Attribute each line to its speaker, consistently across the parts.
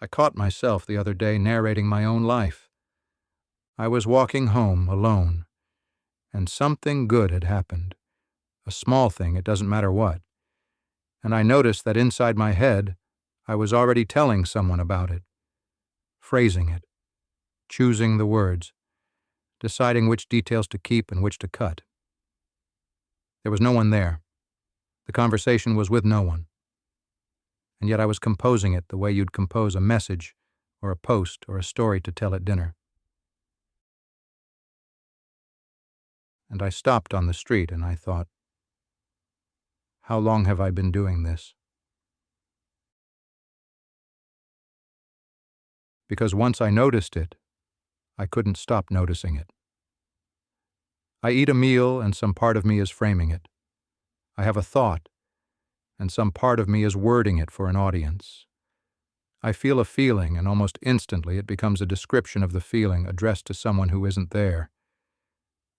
Speaker 1: I caught myself the other day narrating my own life. I was walking home alone, and something good had happened. A small thing, it doesn't matter what. And I noticed that inside my head, I was already telling someone about it, phrasing it, choosing the words, deciding which details to keep and which to cut. There was no one there. The conversation was with no one. And yet I was composing it the way you'd compose a message or a post or a story to tell at dinner. And I stopped on the street and I thought, how long have I been doing this? Because once I noticed it, I couldn't stop noticing it. I eat a meal and some part of me is framing it. I have a thought, and some part of me is wording it for an audience. I feel a feeling, and almost instantly it becomes a description of the feeling addressed to someone who isn't there.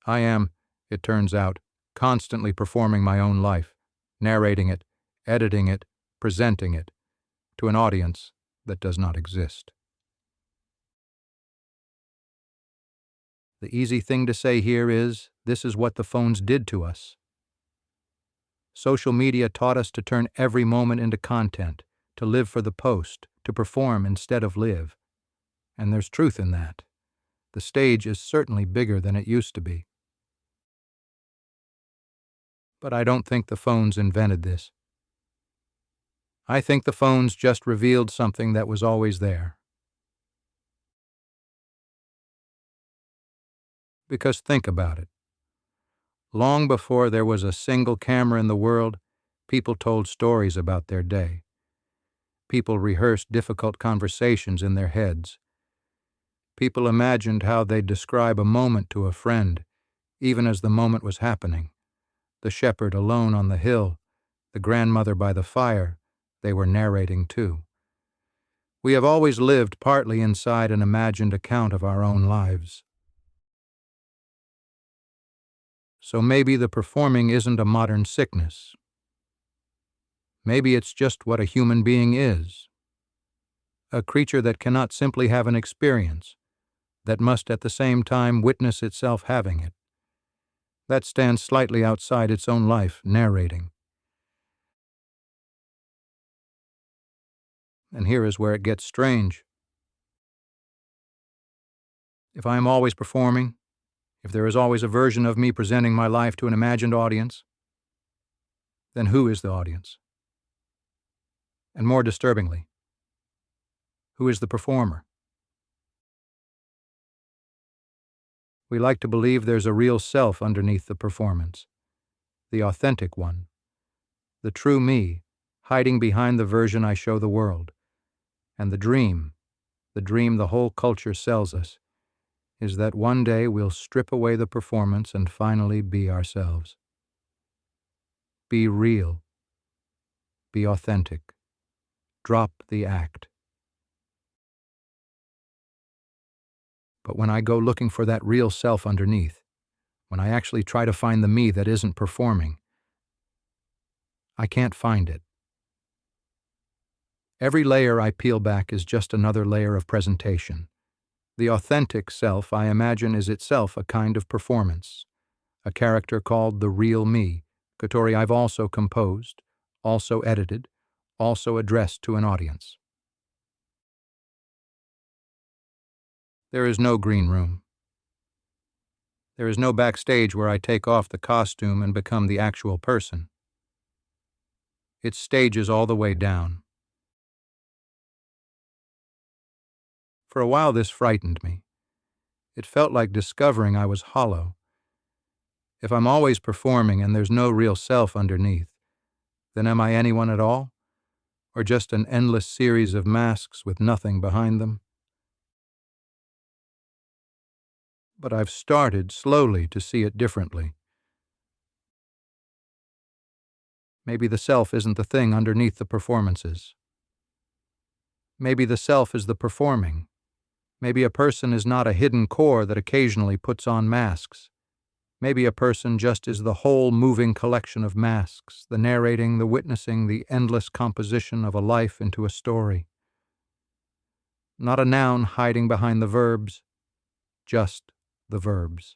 Speaker 1: I am, it turns out, constantly performing my own life, narrating it, editing it, presenting it, to an audience that does not exist. The easy thing to say here is, this is what the phones did to us. Social media taught us to turn every moment into content, to live for the post, to perform instead of live. And there's truth in that. The stage is certainly bigger than it used to be. But I don't think the phones invented this. I think the phones just revealed something that was always there. Because think about it. Long before there was a single camera in the world, people told stories about their day. People rehearsed difficult conversations in their heads. People imagined how they'd describe a moment to a friend, even as the moment was happening. The shepherd alone on the hill, the grandmother by the fire, they were narrating too. We have always lived partly inside an imagined account of our own lives. So maybe the performing isn't a modern sickness. Maybe it's just what a human being is. A creature that cannot simply have an experience, that must at the same time witness itself having it. That stands slightly outside its own life, narrating. And here is where it gets strange. If I am always performing, if there is always a version of me presenting my life to an imagined audience, then who is the audience? And more disturbingly, who is the performer? We like to believe there's a real self underneath the performance, the authentic one, the true me, hiding behind the version I show the world. And the dream the whole culture sells us, is that one day we'll strip away the performance and finally be ourselves. Be real. Be authentic. Drop the act. But when I go looking for that real self underneath, when I actually try to find the me that isn't performing, I can't find it. Every layer I peel back is just another layer of presentation. The authentic self, I imagine, is itself a kind of performance, a character called the real me, Katori I've also composed, also edited, also addressed to an audience. There is no green room. There is no backstage where I take off the costume and become the actual person. It's stages all the way down. For a while this frightened me. It felt like discovering I was hollow. If I'm always performing and there's no real self underneath, then am I anyone at all? Or just an endless series of masks with nothing behind them? But I've started slowly to see it differently. Maybe the self isn't the thing underneath the performances. Maybe the self is the performing. Maybe a person is not a hidden core that occasionally puts on masks. Maybe a person just is the whole moving collection of masks, the narrating, the witnessing, the endless composition of a life into a story. not a noun hiding behind the verbs, just the verbs.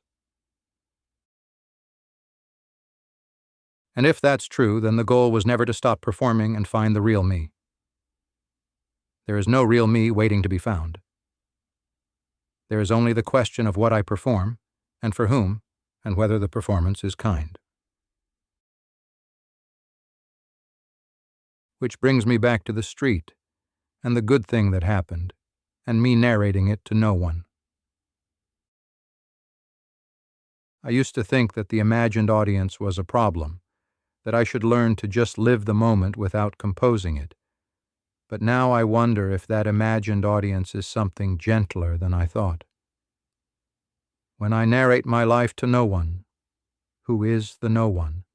Speaker 1: And if that's true, then the goal was never to stop performing and find the real me. There is no real me waiting to be found. There is only the question of what I perform, and for whom, and whether the performance is kind. Which brings me back to the street, and the good thing that happened, and me narrating it to no one. I used to think that the imagined audience was a problem, that I should learn to just live the moment without composing it. But now I wonder if that imagined audience is something gentler than I thought. When I narrate my life to no one, who is the no one?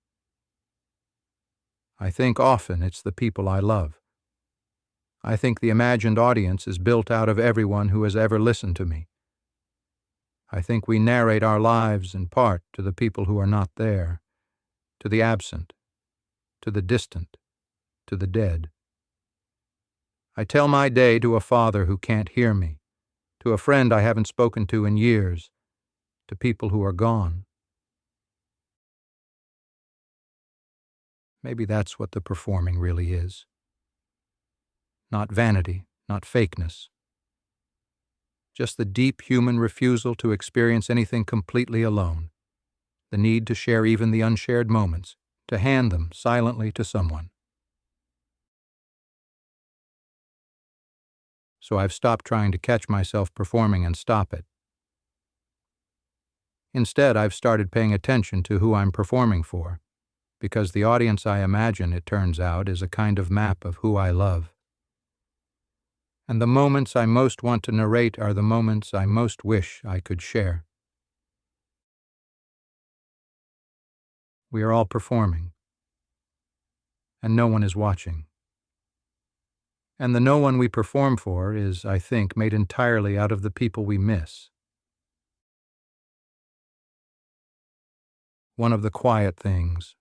Speaker 1: I think often it's the people I love. I think the imagined audience is built out of everyone who has ever listened to me. I think we narrate our lives in part to the people who are not there, to the absent, to the distant, to the dead. I tell my day to a father who can't hear me, to a friend I haven't spoken to in years, to people who are gone. Maybe that's what the performing really is. Not vanity, not fakeness. Just the deep human refusal to experience anything completely alone. The need to share even the unshared moments, to hand them silently to someone. So I've stopped trying to catch myself performing and stop it. Instead, I've started paying attention to who I'm performing for, because the audience I imagine, it turns out, is a kind of map of who I love. And the moments I most want to narrate are the moments I most wish I could share. We are all performing, and no one is watching. And the no one we perform for is, I think, made entirely out of the people we miss. One of the quiet things,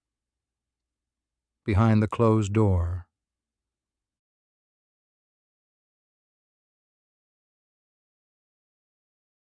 Speaker 1: behind the closed door,